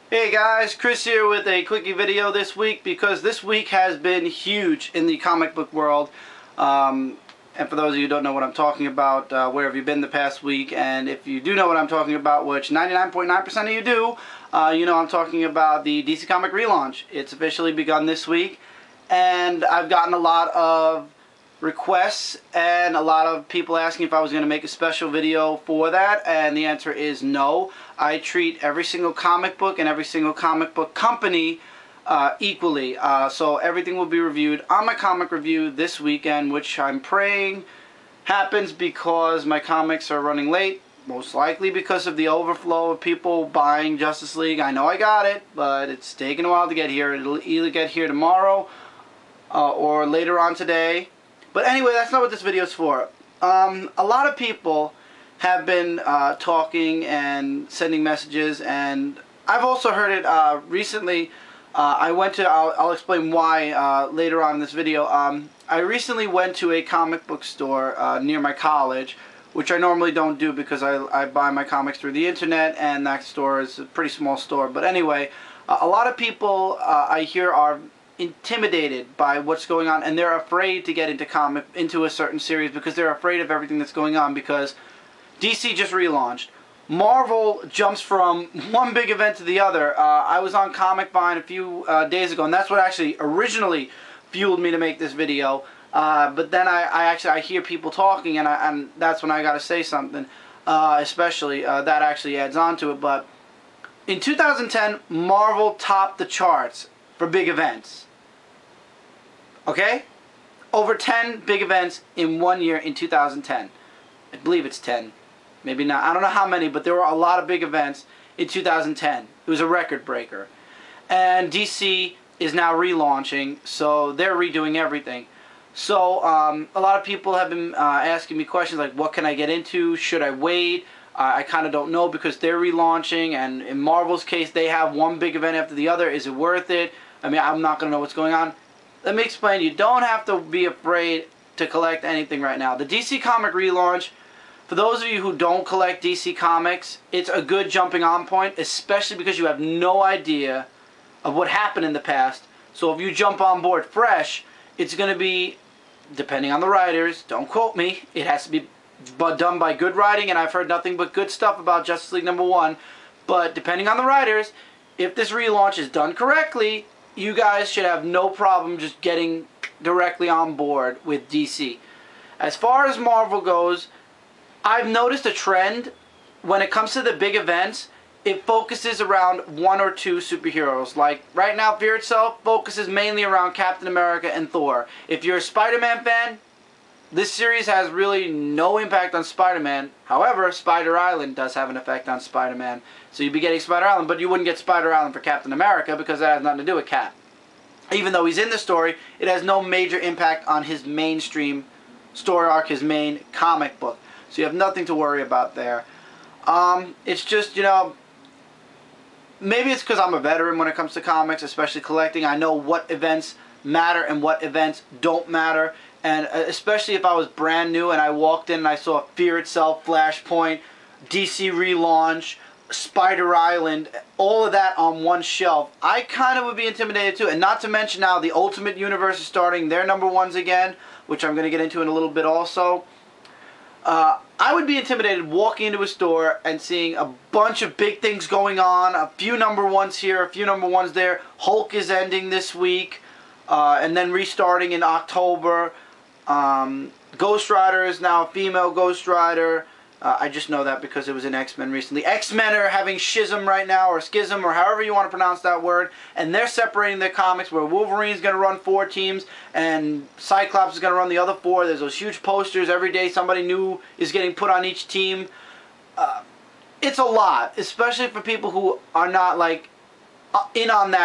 Hey guys, Chris here with a quickie video this week because this week has been huge in the comic book world. And for those of you who don't know what I'm talking about, where have you been the past week? And if you do know what I'm talking about, which 99.9% of you do, you know I'm talking about the DC Comic relaunch. It's officially begun this week, and I've gotten a lot of requests and a lot of people asking if I was going to make a special video for that, and the answer is no. I treat every single comic book and every single comic book company equally. So everything will be reviewed on my comic review this weekend, which I'm praying happens because my comics are running late, most likely because of the overflow of people buying Justice League. I know I got it, but it's taking a while to get here. It'll either get here tomorrow or later on today. But anyway, that's not what this video is for. A lot of people have been talking and sending messages, and I've also heard it recently. I'll explain why later on in this video. I recently went to a comic book store near my college, which I normally don't do because I buy my comics through the internet, and that store is a pretty small store. But anyway, a lot of people I hear are intimidated by what's going on, and they're afraid to get into a certain series because they're afraid of everything that's going on, because DC just relaunched. Marvel jumps from one big event to the other. I was on Comic Vine a few days ago, and that's what actually originally fueled me to make this video. But then I hear people talking, and that's when I got to say something. Especially that actually adds on to it. But in 2010, Marvel topped the charts for big events. Okay? Over 10 big events in 1 year in 2010. I believe it's 10. Maybe not. I don't know how many, but there were a lot of big events in 2010. It was a record breaker. And DC is now relaunching, so they're redoing everything. So a lot of people have been asking me questions like, what can I get into? Should I wait? I kind of don't know because they're relaunching, and in Marvel's case, they have one big event after the other. Is it worth it? I mean, I'm not going to know what's going on. Let me explain. You don't have to be afraid to collect anything right now. The DC Comic relaunch, for those of you who don't collect DC Comics, it's a good jumping on point, especially because you have no idea of what happened in the past. So if you jump on board fresh, it's going to be, depending on the writers, don't quote me, it has to be done by good writing, and I've heard nothing but good stuff about Justice League #1. But depending on the writers, if this relaunch is done correctly, you guys should have no problem just getting directly on board with DC. As far as Marvel goes, I've noticed a trend when it comes to the big events. It focuses around one or two superheroes. Like right now, Fear Itself focuses mainly around Captain America and Thor. If you're a Spider-Man fan, this series has really no impact on Spider-Man. However, Spider Island does have an effect on Spider-Man. So you'd be getting Spider Island, but you wouldn't get Spider Island for Captain America because that has nothing to do with Cap. Even though he's in the story, it has no major impact on his mainstream story arc, his main comic book. So you have nothing to worry about there. It's just, you know, maybe it's because I'm a veteran when it comes to comics, especially collecting. I know what events matter and what events don't matter. And especially if I was brand new and I walked in and I saw Fear Itself, Flashpoint, DC relaunch, Spider Island, all of that on one shelf, I kind of would be intimidated too. And not to mention now the Ultimate Universe is starting their #1s again, which I'm going to get into in a little bit also. I would be intimidated walking into a store and seeing a bunch of big things going on, a few #1s here, a few #1s there. Hulk is ending this week, and then restarting in October. Ghost Rider is now a female Ghost Rider. I just know that because it was in X-Men recently. X-Men are having Schism right now, or Schism, or however you want to pronounce that word. And they're separating their comics where Wolverine's going to run 4 teams and Cyclops is going to run the other 4. There's those huge posters. Every day somebody new is getting put on each team. It's a lot, especially for people who are not like in on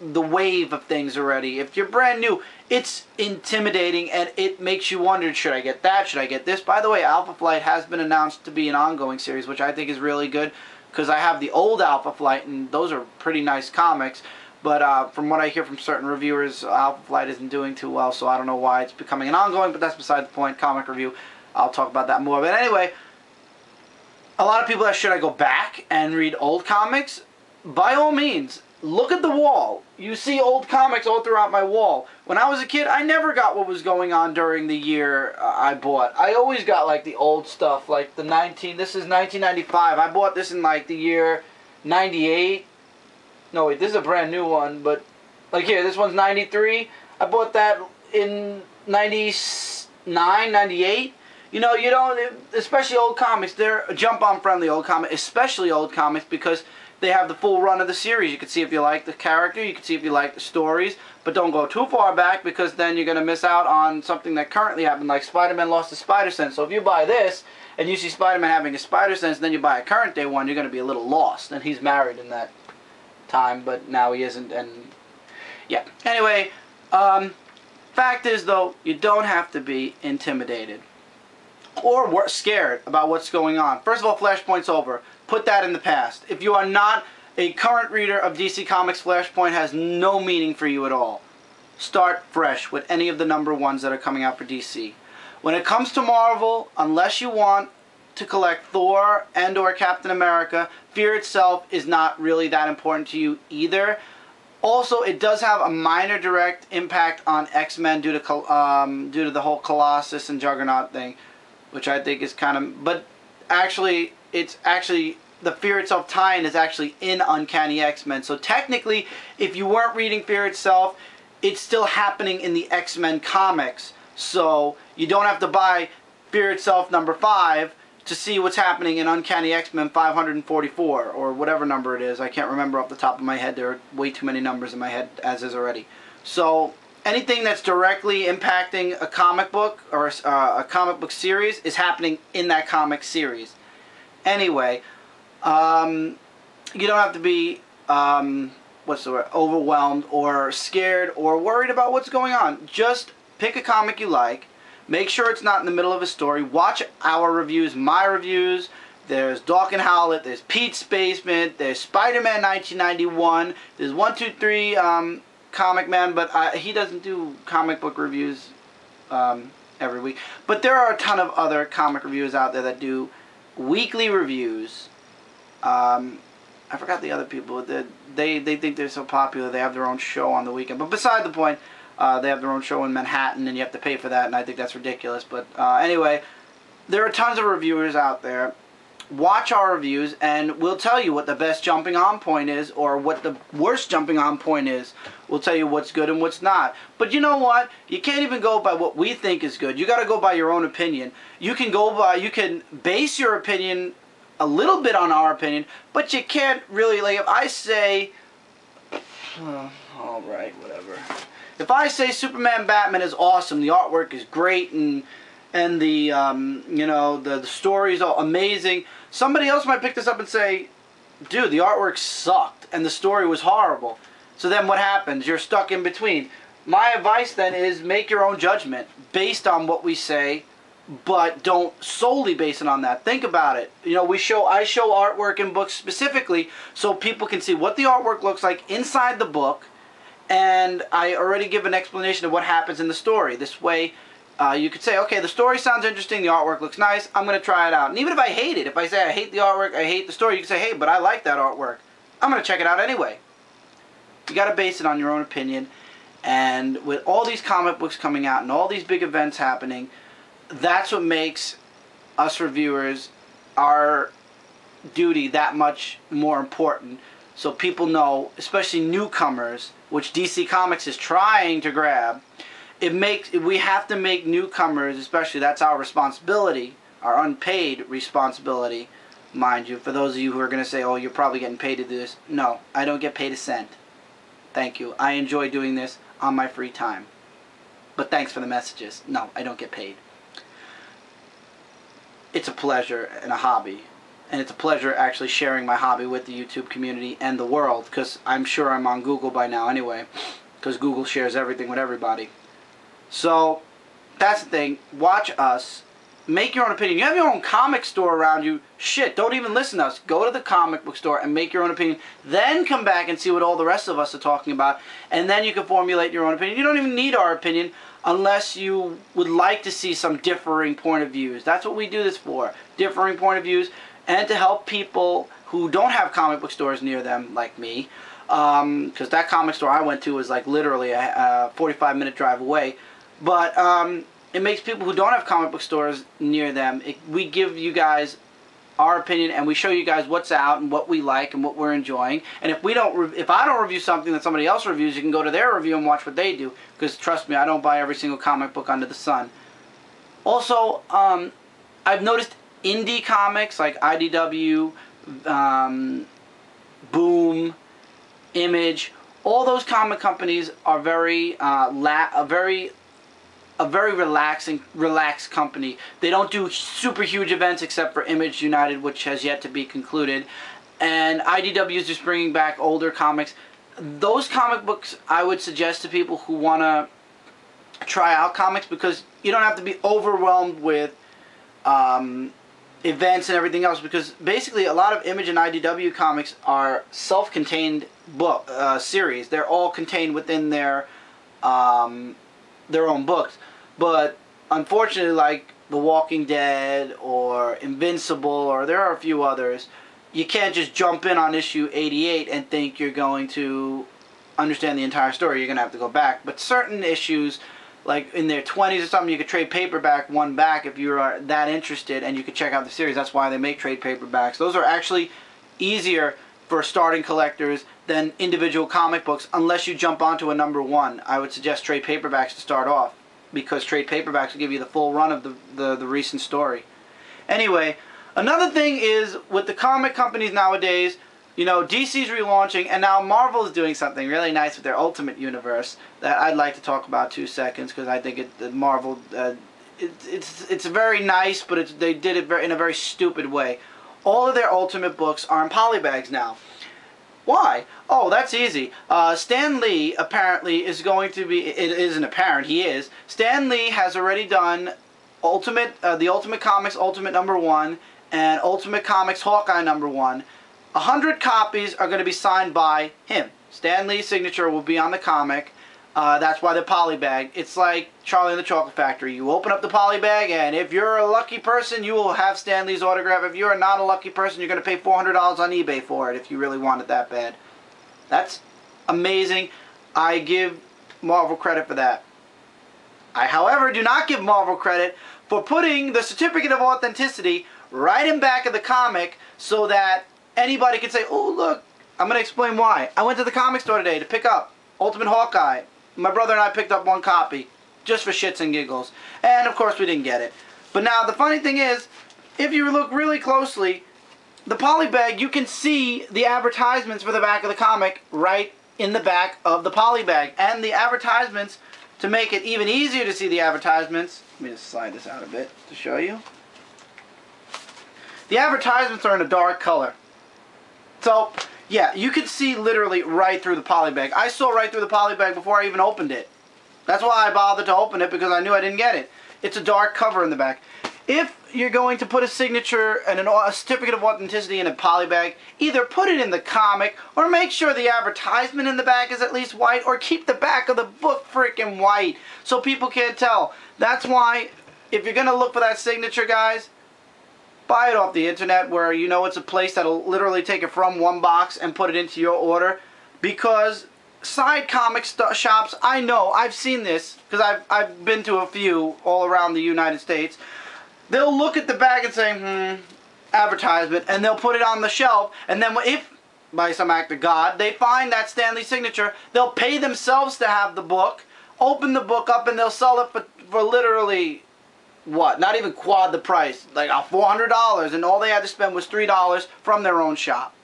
the wave of things already. If you're brand new, it's intimidating and it makes you wonder, should I get that? Should I get this? By the way, Alpha Flight has been announced to be an ongoing series, which I think is really good because I have the old Alpha Flight and those are pretty nice comics. But from what I hear from certain reviewers, Alpha Flight isn't doing too well, so I don't know why it's becoming an ongoing, but that's beside the point. Comic review, I'll talk about that more. But anyway, a lot of people ask, should I go back and read old comics? by all means, look at the wall. You see old comics all throughout my wall. When I was a kid, I never got what was going on during the year I bought. I always got like the old stuff, like this is 1995. I bought this in like the year 98. No, wait, this is a brand new one, but like here, this one's 93. I bought that in 99, 98. You know, you don't, especially old comics, they're jump-on friendly old comics, especially old comics, because they have the full run of the series. You can see if you like the character, you can see if you like the stories, but don't go too far back, because then you're going to miss out on something that currently happened, like Spider-Man lost his spider sense. So if you buy this, and you see Spider-Man having a spider sense, and then you buy a current day one, you're going to be a little lost. And he's married in that time, but now he isn't, and yeah. Anyway, fact is, though, you don't have to be intimidated or scared about what's going on. First of all, Flashpoint's over. Put that in the past. If you are not a current reader of DC Comics, Flashpoint has no meaning for you at all. Start fresh with any of the #1s that are coming out for DC. When it comes to Marvel, unless you want to collect Thor and or Captain America, Fear itself is not really that important to you either. Also, it does have a minor direct impact on X-Men due to the whole Colossus and Juggernaut thing, which I think is kind of, but actually, it's actually, the Fear itself tie-in is actually in Uncanny X-Men. So technically, if you weren't reading Fear itself, it's still happening in the X-Men comics. So you don't have to buy Fear itself #5 to see what's happening in Uncanny X-Men 544, or whatever number it is. I can't remember off the top of my head. There are way too many numbers in my head as is already. So anything that's directly impacting a comic book or a comic book series is happening in that comic series. Anyway, you don't have to be overwhelmed or scared or worried about what's going on. Just pick a comic you like. Make sure it's not in the middle of a story. Watch our reviews, my reviews. There's Dawk and Howlett. There's Pete's Basement. There's Spider-Man 1991. There's 123 Comic Man, but he doesn't do comic book reviews every week. But there are a ton of other comic reviewers out there that do weekly reviews. I forgot the other people. They think they're so popular they have their own show on the weekend. But beside the point, they have their own show in Manhattan, and you have to pay for that, and I think that's ridiculous. But anyway, there are tons of reviewers out there. Watch our reviews, and we'll tell you what the best jumping on point is, or what the worst jumping on point is. We'll tell you what's good and what's not. But you know what? You can't even go by what we think is good. You got to go by your own opinion. You can base your opinion a little bit on our opinion, but you can't really, like, if I say, all right, whatever. If I say Superman Batman is awesome, the artwork is great, and the the stories are amazing, somebody else might pick this up and say, dude, the artwork sucked and the story was horrible. So then what happens? You're stuck in between. My advice then is make your own judgment based on what we say, but don't solely base it on that. Think about it. You know, I show artwork in books specifically so people can see what the artwork looks like inside the book, and I already give an explanation of what happens in the story. This way, you could say, okay, the story sounds interesting, the artwork looks nice, I'm going to try it out. And even if I hate it, if I say I hate the artwork, I hate the story, you can say, hey, but I like that artwork. I'm going to check it out anyway. You got to base it on your own opinion. And with all these comic books coming out and all these big events happening, that's what makes us reviewers, our duty, that much more important. So people know, especially newcomers, which DC Comics is trying to grab, we have to make newcomers, especially, that's our responsibility, our unpaid responsibility, mind you. For those of you who are going to say, oh, you're probably getting paid to do this. No, I don't get paid a cent. Thank you. I enjoy doing this on my free time. But thanks for the messages. No, I don't get paid. It's a pleasure and a hobby. And it's a pleasure actually sharing my hobby with the YouTube community and the world, because I'm sure I'm on Google by now anyway, because Google shares everything with everybody. So that's the thing. Watch us. Make your own opinion. You have your own comic store around you. Shit, don't even listen to us. Go to the comic book store and make your own opinion. Then come back and see what all the rest of us are talking about. And then you can formulate your own opinion. You don't even need our opinion unless you would like to see some differing point of views. That's what we do this for. Differing point of views. And to help people who don't have comic book stores near them, like me, because that comic store I went to was like literally a 45-minute drive away. But it makes people who don't have comic book stores near them, we give you guys our opinion, and we show you guys what's out and what we like and what we're enjoying. And if I don't review something that somebody else reviews, you can go to their review and watch what they do. Because trust me, I don't buy every single comic book under the sun. Also, I've noticed indie comics like IDW, Boom, Image, all those comic companies are a very relaxed company. They don't do super huge events except for Image United, which has yet to be concluded. And IDW is just bringing back older comics. Those comic books I would suggest to people who want to try out comics, because you don't have to be overwhelmed with events and everything else, because basically a lot of Image and IDW comics are self-contained book series. They're all contained within their own books. But unfortunately, like The Walking Dead or Invincible, or there are a few others, you can't just jump in on issue 88 and think you're going to understand the entire story. You're going to have to go back. But certain issues, like in their 20s or something, you could trade paperback one back if you are that interested, and you could check out the series. That's why they make trade paperbacks. Those are actually easier for starting collectors than individual comic books, unless you jump onto a #1. I would suggest trade paperbacks to start off, because trade paperbacks will give you the full run of the recent story. Anyway, another thing is with the comic companies nowadays, you know, DC's relaunching, and now Marvel is doing something really nice with their Ultimate Universe that I'd like to talk about 2 seconds, because I think Marvel, it's very nice, but they did it in a very stupid way. All of their Ultimate books are in polybags now. Why? Oh, that's easy. Stan Lee apparently is going to be, it isn't apparent, he is. Stan Lee has already done the Ultimate Comics Ultimate #1 and Ultimate Comics Hawkeye #1. 100 copies are going to be signed by him. Stan Lee's signature will be on the comic. That's why they're polybag. It's like Charlie and the Chocolate Factory. You open up the polybag, and if you're a lucky person, you will have Stan Lee's autograph. If you're not a lucky person, you're going to pay $400 on eBay for it if you really want it that bad. That's amazing. I give Marvel credit for that. I, however, do not give Marvel credit for putting the certificate of authenticity right in back of the comic so that anybody can say, oh, look, I'm going to explain why. I went to the comic store today to pick up Ultimate Hawkeye. My brother and I picked up 1 copy just for shits and giggles. And, of course, we didn't get it. But now, the funny thing is, if you look really closely, the polybag, you can see the advertisements for the back of the comic right in the back of the polybag. And the advertisements, to make it even easier to see the advertisements, let me just slide this out a bit to show you. The advertisements are in a dark color. So, yeah, you could see literally right through the polybag. I saw right through the polybag before I even opened it. That's why I bothered to open it, because I knew I didn't get it. It's a dark cover in the back. If you're going to put a signature and a certificate of authenticity in a polybag, either put it in the comic, or make sure the advertisement in the back is at least white, or keep the back of the book freaking white so people can't tell. That's why, if you're going to look for that signature, guys, buy it off the internet, where you know it's a place that'll literally take it from one box and put it into your order. Because side comic shops, I know, I've seen this, because I've been to a few all around the United States. They'll look at the bag and say, advertisement, and they'll put it on the shelf, and then if, by some act of God, they find that Stan Lee signature, they'll pay themselves to have the book, open the book up, and they'll sell it for literally, what, not even quad the price, like $400, and all they had to spend was $3 from their own shop.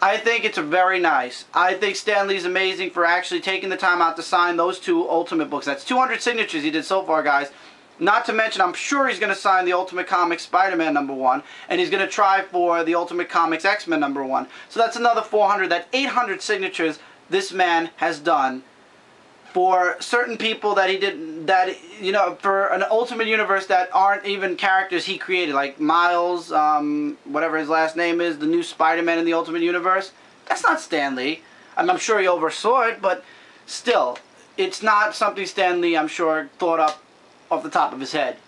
I think it's very nice. I think Stan Lee's amazing for actually taking the time out to sign those 2 Ultimate books. That's 200 signatures he did so far, guys. Not to mention, I'm sure he's going to sign the Ultimate Comics Spider-Man #1, and he's going to try for the Ultimate Comics X-Men #1. So that's another 400. That's 800 signatures this man has done for certain people that he did, that, you know, for an Ultimate Universe that aren't even characters he created, like Miles, whatever his last name is, the new Spider-Man in the Ultimate Universe. That's not Stan Lee. I'm sure he oversaw it, but still, it's not something Stan Lee, I'm sure, thought up off the top of his head.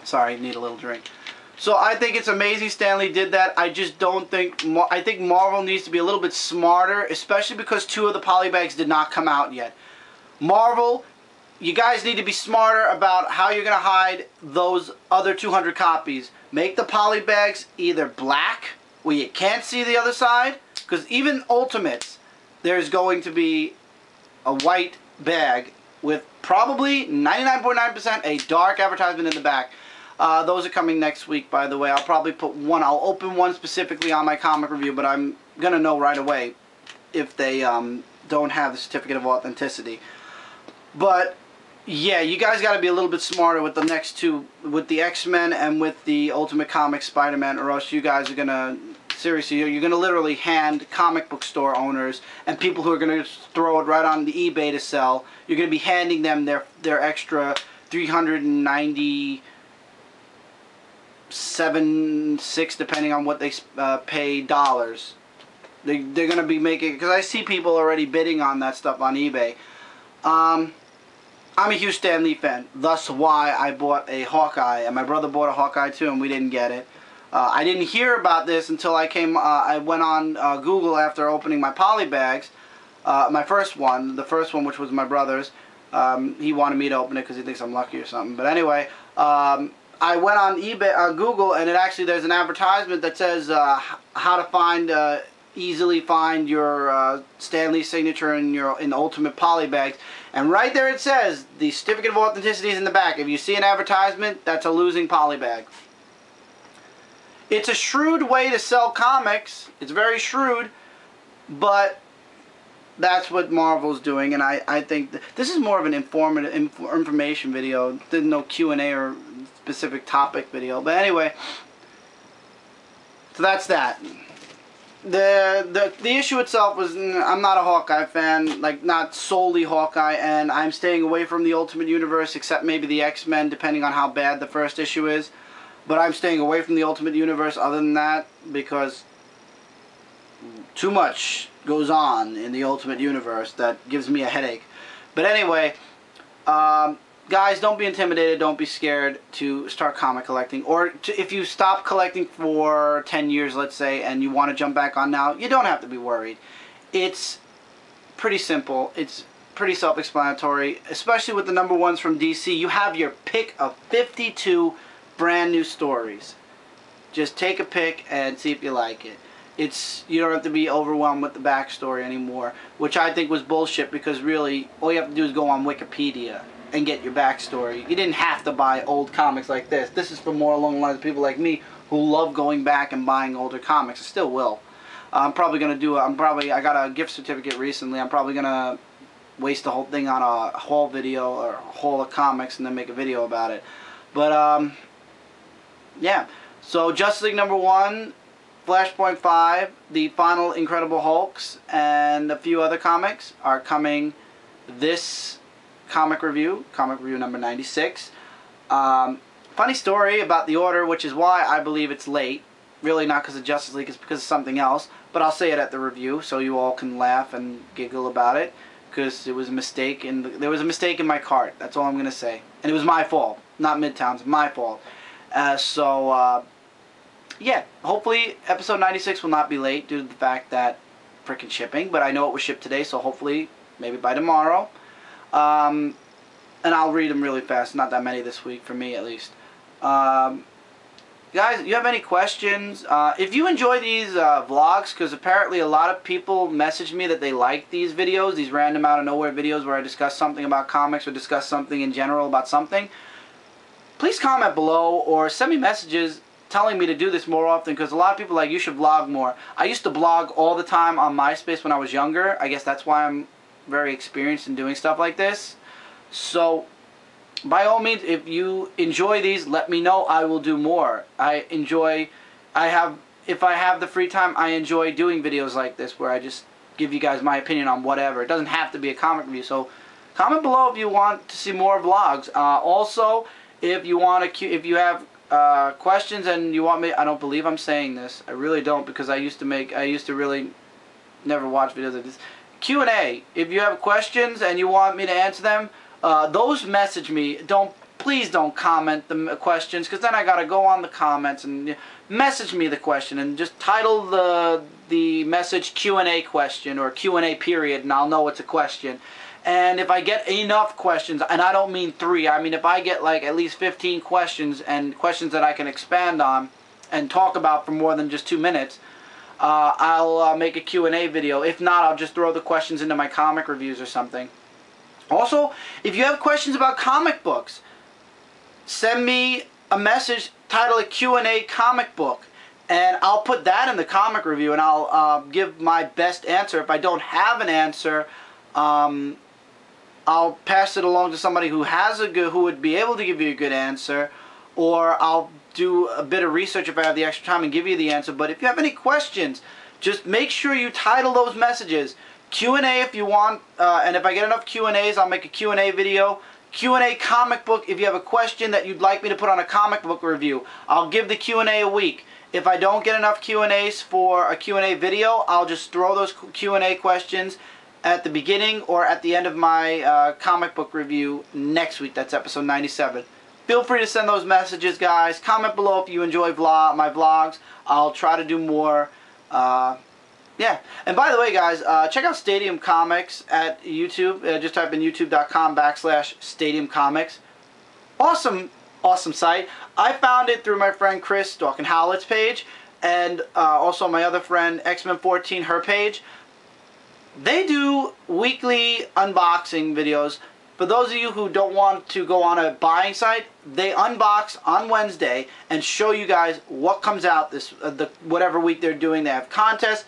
Sorry, need a little drink. So I think it's amazing Stan Lee did that. I just don't think... I think Marvel needs to be a little bit smarter, especially because 2 of the polybags did not come out yet. Marvel, you guys need to be smarter about how you're going to hide those other 200 copies. Make the polybags either black, where you can't see the other side, because even Ultimates, there's going to be a white bag with probably 99.9% a dark advertisement in the back. Those are coming next week, by the way. I'll probably put one. I'll open one specifically on my comic review, but I'm going to know right away if they don't have the certificate of authenticity. But, yeah, you guys got to be a little bit smarter with the next 2, with the X-Men and with the Ultimate Comics Spider-Man, or else you guys are going to, seriously, you're going to literally hand comic book store owners and people who are going to throw it right on the eBay to sell, you're going to be handing them their extra $397.6, depending on what they pay dollars. They're going to be making, because I see people already bidding on that stuff on eBay. I'm a huge Stan Lee fan, thus why I bought a Hawkeye, and my brother bought a Hawkeye too, and we didn't get it. I didn't hear about this until I went on Google after opening my polybags, my first one, the first one which was my brother's. He wanted me to open it because he thinks I'm lucky or something, but anyway, I went on eBay, Google, and there's an advertisement that says how to easily find your Stan Lee signature in Ultimate polybags. And right there it says, the certificate of authenticity is in the back. If you see an advertisement, that's a losing polybag. It's a shrewd way to sell comics. It's very shrewd, but that's what Marvel's doing, and I think this is more of an information video. There's no Q&A or specific topic video. But anyway, so that's that. The issue itself was, I'm not a Hawkeye fan, like not solely Hawkeye, and I'm staying away from the Ultimate Universe, except maybe the X-Men, depending on how bad the first issue is. But I'm staying away from the Ultimate Universe other than that, because too much goes on in the Ultimate Universe that gives me a headache. But anyway, guys, don't be intimidated, don't be scared to start comic collecting. Or if you stop collecting for 10 years, let's say, and you want to jump back on now, you don't have to be worried. It's pretty simple. It's pretty self-explanatory, especially with the #1s from DC. You have your pick of 52 brand new stories. Just take a pick and see if you like it. You don't have to be overwhelmed with the backstory anymore, which I think was bullshit, because really all you have to do is go on Wikipedia and get your backstory. You didn't have to buy old comics like this. This is for more along the lines of people like me who love going back and buying older comics. I still will. I'm probably gonna do I got a gift certificate recently. I'm probably gonna waste the whole thing on a haul video or a haul of comics and then make a video about it. But yeah. So Justice League #1, Flashpoint 5, the final Incredible Hulks, and a few other comics are coming this comic review number 96. Funny story about the order, which is why I believe it's late. Really not because of Justice League, it's because of something else. But I'll say it at the review so you all can laugh and giggle about it, because it was a mistake, and there was a mistake in my cart. That's all I'm going to say. And it was my fault, not Midtown's, my fault. Yeah, hopefully episode 96 will not be late due to the fact that frickin' shipping, but I know it was shipped today, so hopefully maybe by tomorrow. And I'll read them really fast, not that many this week, for me at least. Guys, you have any questions? If you enjoy these vlogs, because apparently a lot of people message me that they like these videos, these random out of nowhere videos where I discuss something about comics or discuss something in general about something, please comment below or send me messages telling me to do this more often, because a lot of people are like, you should vlog more. I used to blog all the time on MySpace when I was younger. I guess that's why I'm very experienced in doing stuff like this. So by all means, if you enjoy these, let me know. I will do more. If I have the free time, I enjoy doing videos like this where I just give you guys my opinion on whatever. It doesn't have to be a comic review. So comment below if you want to see more vlogs. Also, if you have questions and you want me, I don't believe I'm saying this, I really don't, because I used to really never watch videos like this. Q&A, if you have questions and you want me to answer them, those message me. Don't please don't comment the questions, because then I gotta go on the comments and message me the question, and just title the message Q&A question or Q&A period, and I'll know it's a question. And if I get enough questions, and I don't mean 3, I mean if I get like at least 15 questions, and questions that I can expand on and talk about for more than just 2 minutes, I'll make a Q&A video. If not, I'll just throw the questions into my comic reviews or something. Also, if you have questions about comic books, send me a message, title it Q&A comic book, and I'll put that in the comic review, and I'll give my best answer. If I don't have an answer, I'll pass it along to somebody who would be able to give you a good answer, or I'll do a bit of research if I have the extra time and give you the answer. But if you have any questions, just make sure you title those messages Q&A if you want, and if I get enough Q&As, I'll make a Q&A video. Q&A comic book, if you have a question that you'd like me to put on a comic book review, I'll give the Q&A a week. If I don't get enough Q&As for a Q&A video, I'll just throw those Q&A questions at the beginning or at the end of my comic book review next week. That's episode 97. Feel free to send those messages, guys. Comment below if you enjoy my vlogs. I'll try to do more. Yeah. And by the way, guys, check out Stadium Comics at YouTube. Just type in youtube.com/Stadium Comics. Awesome site. I found it through my friend Chris Dawkins Howlett's page, and also my other friend X-Men 14, her page. They do weekly unboxing videos. For those of you who don't want to go on a buying site, they unbox on Wednesday and show you guys what comes out whatever week they're doing. They have contests.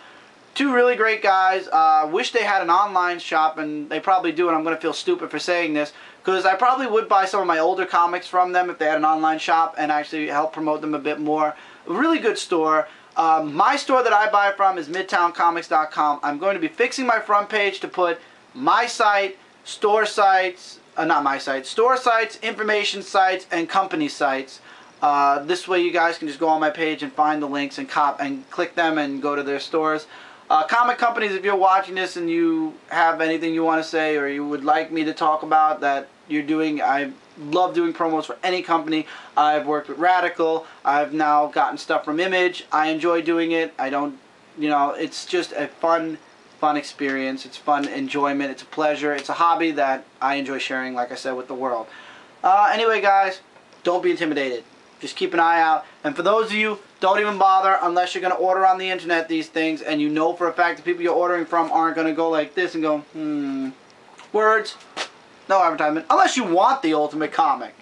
2 really great guys. Wish they had an online shop, and they probably do, and I'm going to feel stupid for saying this, because I probably would buy some of my older comics from them if they had an online shop and actually help promote them a bit more. A really good store. My store that I buy from is MidtownComics.com. I'm going to be fixing my front page to put my site, store sites, not my site, store sites, information sites, and company sites. This way you guys can just go on my page and find the links and click them and go to their stores. Comic companies, if you're watching this and you have anything you want to say or you would like me to talk about that you're doing, I love doing promos for any company. I've worked with Radical. I've now gotten stuff from Image. I enjoy doing it. I don't, it's just a fun experience. It's fun enjoyment. It's a pleasure. It's a hobby that I enjoy sharing, like I said, with the world. Anyway, guys, don't be intimidated. Just keep an eye out. And for those of you, don't even bother unless you're going to order on the internet these things, and you know for a fact the people you're ordering from aren't going to go like this and go, words. No advertisement. Unless you want the Ultimate Comic,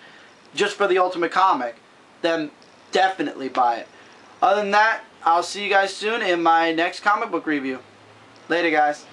just for the Ultimate Comic, then definitely buy it. Other than that, I'll see you guys soon in my next comic book review. Later, guys.